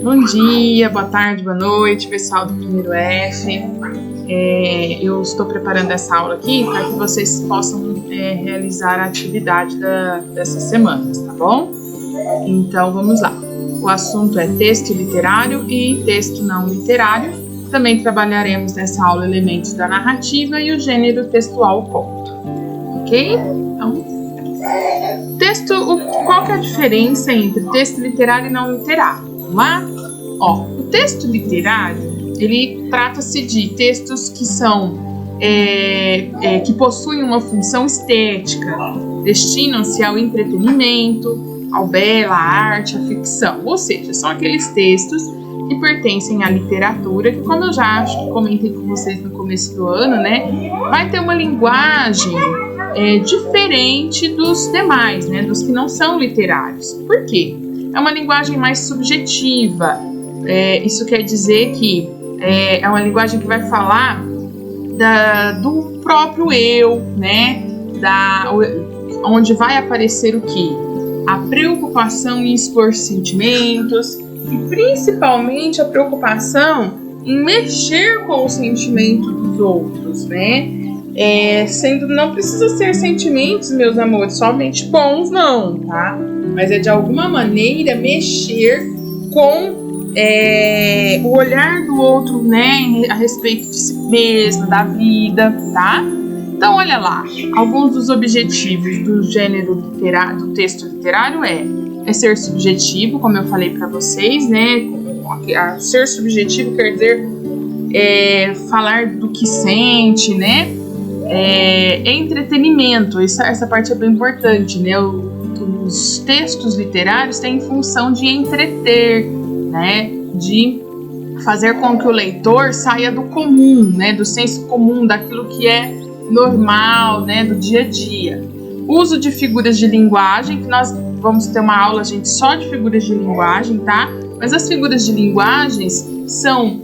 Bom dia, boa tarde, boa noite, pessoal do primeiro F. Eu estou preparando essa aula aqui para que vocês possam realizar a atividade dessas semanas, tá bom? Então, vamos lá. O assunto é texto literário e texto não literário. Também trabalharemos nessa aula elementos da narrativa e o gênero textual conto. Ok? Então, qual que é a diferença entre texto literário e não literário? Vamos lá? O texto literário, ele trata-se de textos que são que possuem uma função estética, destinam-se ao entretenimento, ao belo, à arte, à ficção, ou seja, são aqueles textos que pertencem à literatura, que, como eu já acho que comentei com vocês no começo do ano, né, vai ter uma linguagem diferente dos demais, né, dos que não são literários. Por quê? É uma linguagem mais subjetiva. Isso quer dizer que é uma linguagem que vai falar do próprio eu, né, onde vai aparecer o quê? A preocupação em expor sentimentos e principalmente a preocupação em mexer com o sentimento dos outros, né? Não precisa ser sentimentos, meus amores, somente bons, não, tá? Mas de alguma maneira mexer com o olhar do outro, né, a respeito de si mesmo, da vida, tá? Então, olha lá, alguns dos objetivos do gênero literário, do texto literário é ser subjetivo, como eu falei para vocês, né? Ser subjetivo quer dizer falar do que sente, né? Entretenimento, essa parte é bem importante, né? Os textos literários têm função de entreter, né? De fazer com que o leitor saia do comum, né? Do senso comum, daquilo que é normal, né? Do dia a dia. Uso de figuras de linguagem, que nós vamos ter uma aula, gente, só de figuras de linguagem, tá? Mas as figuras de linguagens são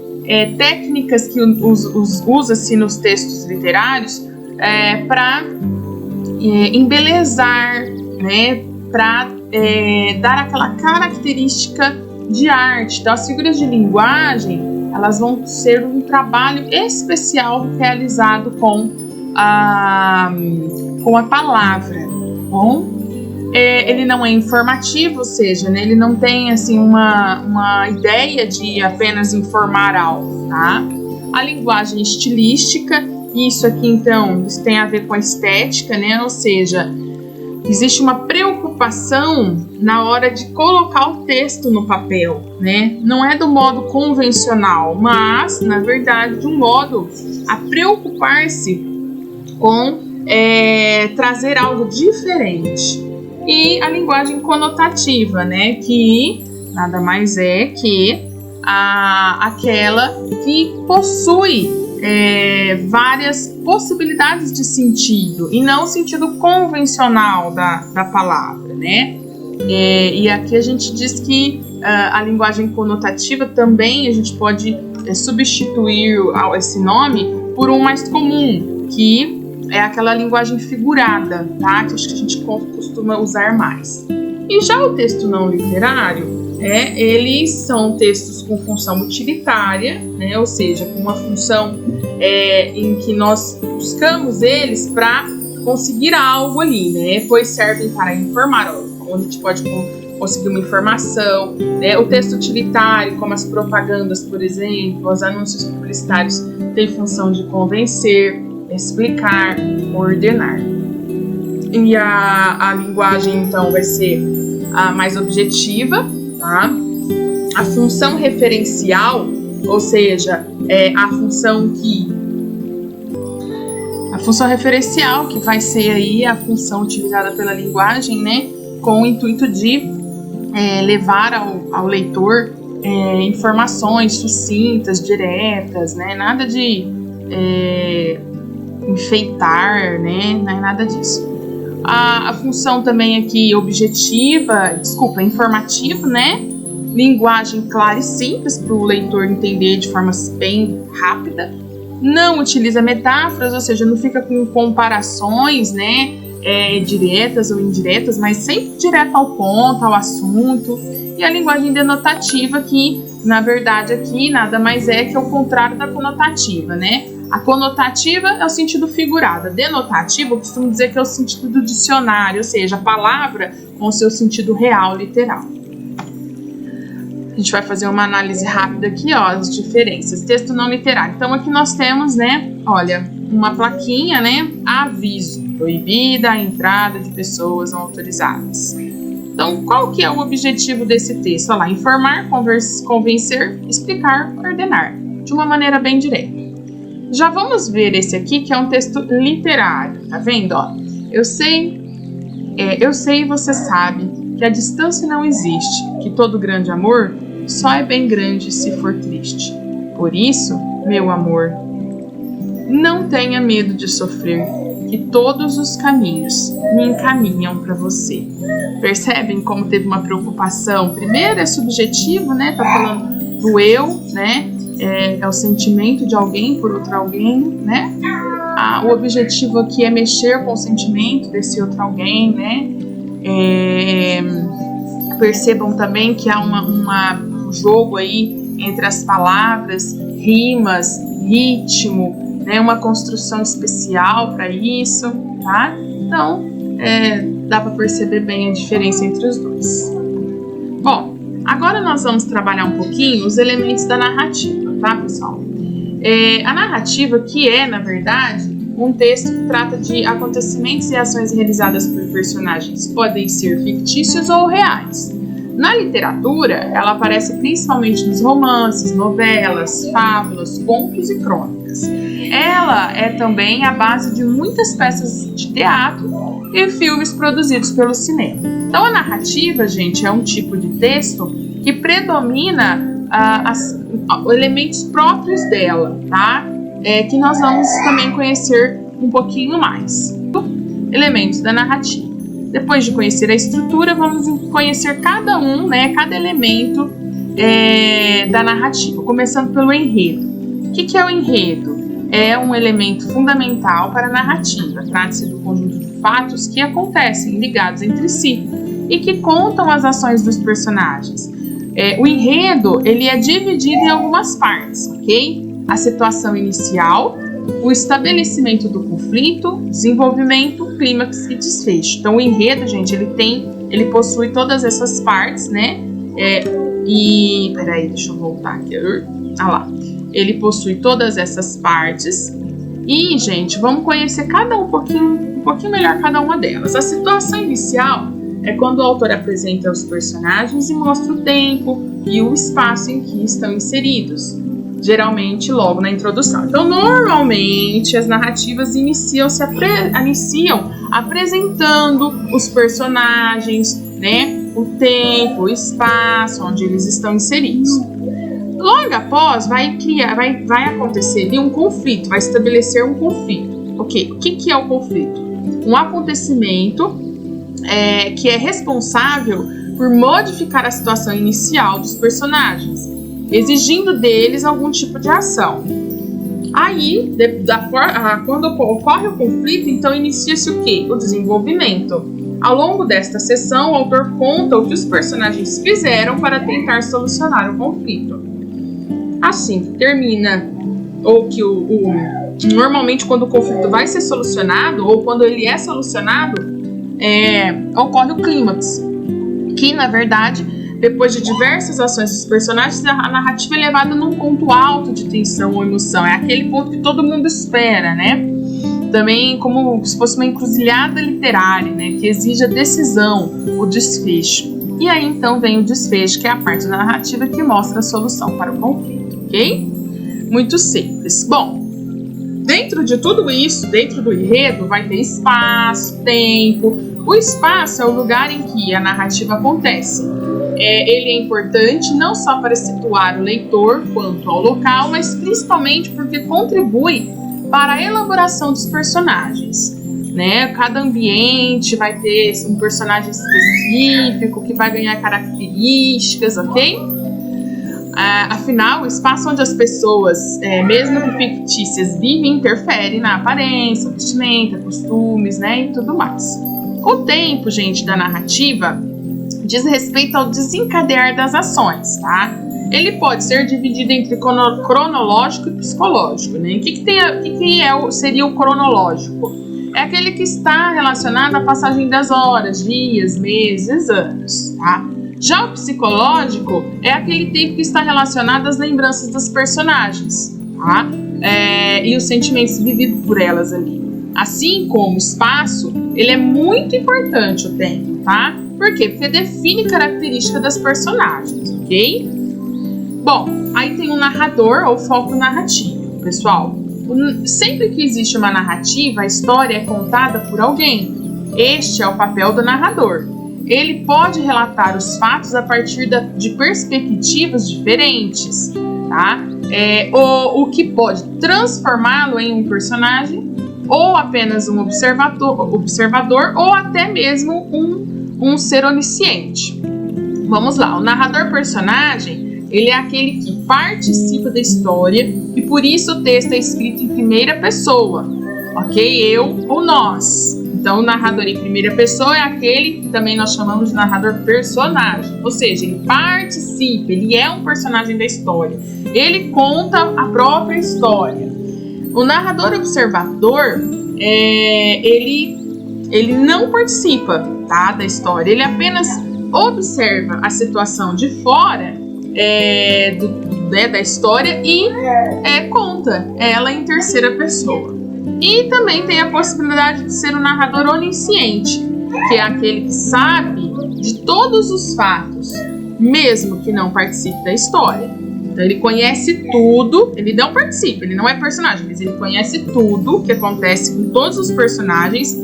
técnicas que usa-se nos textos literários para embelezar, né? Para dar aquela característica de arte. Então, as figuras de linguagem, elas vão ser um trabalho especial realizado com a palavra, bom? Ele não é informativo, ou seja, né, ele não tem assim uma ideia de apenas informar algo, tá? A linguagem estilística, isso aqui então, isso tem a ver com a estética, né? Ou seja, existe uma preocupação na hora de colocar o texto no papel, né? Não é do modo convencional, mas, na verdade, de um modo a preocupar-se com trazer algo diferente. E a linguagem conotativa, né? Que nada mais é que aquela que possui várias possibilidades de sentido e não o sentido convencional da palavra, né? E aqui a gente diz que a linguagem conotativa também a gente pode substituir esse nome por um mais comum, que é aquela linguagem figurada, tá? Que acho que a gente costuma usar mais. E já o texto não literário, eles são textos com função utilitária, né? Ou seja, com uma função em que nós buscamos eles para conseguir algo ali, né? Pois servem para informar, onde a gente pode conseguir uma informação, né? O texto utilitário, como as propagandas, por exemplo, os anúncios publicitários, têm função de convencer, explicar, ordenar. E a linguagem, então, vai ser a mais objetiva, tá? A função referencial, ou seja, a função referencial, que vai ser aí a função utilizada pela linguagem, né? Com o intuito de levar ao leitor informações sucintas, diretas, né? Nada de enfeitar, né? Não é nada disso. A função também aqui informativa, né? Linguagem clara e simples para o leitor entender de forma bem rápida. Não utiliza metáforas, ou seja, não fica com comparações, né? Diretas ou indiretas, mas sempre direto ao ponto, ao assunto. E e a linguagem denotativa, que na verdade aqui nada mais é que o contrário da conotativa, né? A conotativa é o sentido figurado, a denotativa eu costumo dizer que é o sentido do dicionário, ou seja, a palavra com o seu sentido real, literal. A gente vai fazer uma análise rápida aqui, ó, as diferenças. Texto não literário. Então aqui nós temos, né, olha, uma plaquinha, né, aviso, proibida a entrada de pessoas não autorizadas. Então, qual que é o objetivo desse texto? Olha lá, informar, convencer, explicar, ordenar, de uma maneira bem direta. Já vamos ver esse aqui, que é um texto literário, tá vendo? Ó, eu sei e você sabe que a distância não existe, que todo grande amor só é bem grande se for triste. Por isso, meu amor, não tenha medo de sofrer, que todos os caminhos me encaminham para você. Percebem como teve uma preocupação? Primeiro é subjetivo, né? Tá falando do eu, né? É o sentimento de alguém por outro alguém, né? O objetivo aqui é mexer com o sentimento desse outro alguém, né? Percebam também que há um jogo aí entre as palavras, rimas, ritmo, né? Uma construção especial para isso, tá? Então, dá para perceber bem a diferença entre os dois. Bom, agora nós vamos trabalhar um pouquinho os elementos da narrativa, tá, pessoal? A narrativa, que é, na verdade, um texto que trata de acontecimentos e ações realizadas por personagens, podem ser fictícios ou reais. Na literatura, ela aparece principalmente nos romances, novelas, fábulas, contos e crônicas. Ela é também a base de muitas peças de teatro e filmes produzidos pelo cinema. Então, a narrativa, gente, é um tipo de texto que predomina elementos próprios dela, tá? Que nós vamos também conhecer um pouquinho mais. Elementos da narrativa. Depois de conhecer a estrutura, vamos conhecer cada um, né, cada elemento da narrativa, começando pelo enredo. O que é o enredo? É um elemento fundamental para a narrativa. Trata-se do conjunto de fatos que acontecem ligados entre si e que contam as ações dos personagens. O enredo, ele é dividido em algumas partes, ok? A situação inicial, o estabelecimento do conflito, desenvolvimento, clímax e desfecho. Então, o enredo, gente, ele possui todas essas partes, né? Peraí, deixa eu voltar aqui. Lá. Ele possui todas essas partes. E, gente, vamos conhecer um pouquinho melhor cada uma delas. A situação inicial é quando o autor apresenta os personagens e mostra o tempo e o espaço em que estão inseridos, geralmente logo na introdução. Então, normalmente, as narrativas iniciam apresentando os personagens, né? O tempo, o espaço onde eles estão inseridos. Logo após, vai acontecer ali um conflito, vai estabelecer um conflito. Ok, o que é o conflito? Um acontecimento que é responsável por modificar a situação inicial dos personagens, exigindo deles algum tipo de ação. Aí, quando ocorre o conflito, então inicia-se o quê? O desenvolvimento. Ao longo desta sessão, o autor conta o que os personagens fizeram para tentar solucionar o conflito. Assim que termina, ou que normalmente quando o conflito vai ser solucionado, ou quando ele é solucionado, ocorre o clímax, que na verdade, depois de diversas ações dos personagens, a narrativa é levada num ponto alto de tensão ou emoção. É aquele ponto que todo mundo espera, né? Também como se fosse uma encruzilhada literária, né? Que exige a decisão, o desfecho. E aí então vem o desfecho, que é a parte da narrativa que mostra a solução para o conflito, ok? Muito simples. Bom, dentro de tudo isso, dentro do enredo, vai ter espaço, tempo. O espaço é o lugar em que a narrativa acontece. Ele é importante não só para situar o leitor quanto ao local, mas principalmente porque contribui para a elaboração dos personagens, né? Cada ambiente vai ter um personagem específico que vai ganhar características, ok? Afinal, o espaço onde as pessoas, mesmo que fictícias, vivem interfere na aparência, vestimenta, costumes, né? E tudo mais. O tempo, gente, da narrativa diz respeito ao desencadear das ações, tá? Ele pode ser dividido entre cronológico e psicológico, né? O que seria o cronológico? É aquele que está relacionado à passagem das horas, dias, meses, anos, tá? Já o psicológico é aquele tempo que está relacionado às lembranças das personagens, tá? E os sentimentos vividos por elas ali. Assim como o espaço, ele é muito importante o tempo, tá? Por quê? Porque define características das personagens, ok? Bom, aí tem o narrador ou foco narrativo, pessoal. Sempre que existe uma narrativa, a história é contada por alguém. Este é o papel do narrador. Ele pode relatar os fatos a partir de perspectivas diferentes, tá? O que pode transformá-lo em um personagem, ou apenas um observador ou até mesmo um ser onisciente. Vamos lá, o narrador personagem, ele é aquele que participa da história e por isso o texto é escrito em primeira pessoa, ok? Eu ou nós. Então, o narrador em primeira pessoa é aquele que também nós chamamos de narrador personagem, ou seja, ele participa, ele é um personagem da história, ele conta a própria história. O narrador observador, ele não participa, tá, da história, ele apenas observa a situação de fora da história e conta ela em terceira pessoa. E também tem a possibilidade de ser um narrador onisciente, que é aquele que sabe de todos os fatos, mesmo que não participe da história. Então ele conhece tudo, ele não participa, ele não é personagem, mas ele conhece tudo que acontece com todos os personagens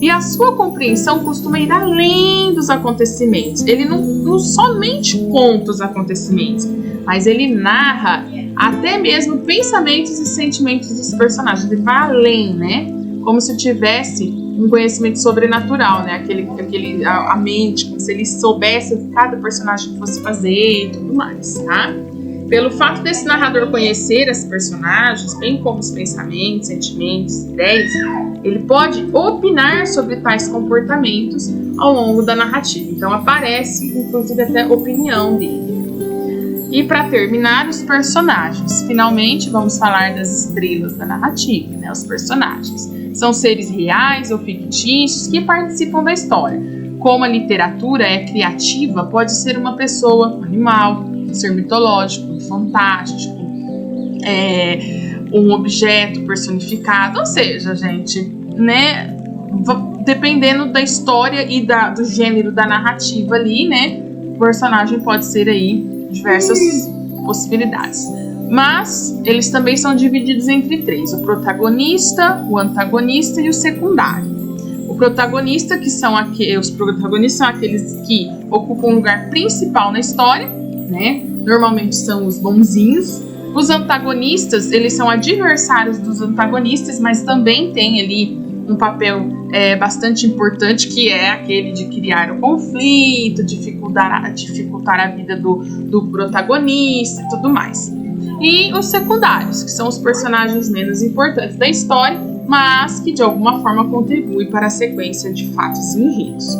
e a sua compreensão costuma ir além dos acontecimentos. Ele não somente conta os acontecimentos, mas ele narra até mesmo pensamentos e sentimentos dos personagens. Ele vai além, né? Como se tivesse um conhecimento sobrenatural, né? A mente, como se ele soubesse o que cada personagem fosse fazer e tudo mais, tá? Pelo fato desse narrador conhecer as personagens, bem como os pensamentos, sentimentos, ideias, ele pode opinar sobre tais comportamentos ao longo da narrativa. Então aparece, inclusive, até a opinião dele. E para terminar, os personagens. Finalmente, vamos falar das estrelas da narrativa, né? Os personagens. São seres reais ou fictícios que participam da história. Como a literatura é criativa, pode ser uma pessoa, um animal, um ser mitológico, um fantástico, um objeto personificado, ou seja, gente, né, dependendo da história e do gênero da narrativa ali, né, o personagem pode ser aí diversas possibilidades. Mas eles também são divididos entre três: o protagonista, o antagonista e o secundário. O protagonista, os protagonistas são aqueles que ocupam um lugar principal na história, né? Normalmente são os bonzinhos. Os antagonistas, eles são adversários dos antagonistas, mas também tem ali um papel bastante importante, que é aquele de criar o conflito, dificultar a vida do protagonista e tudo mais. E os secundários, que são os personagens menos importantes da história, mas que de alguma forma contribuem para a sequência de fatos e enredos.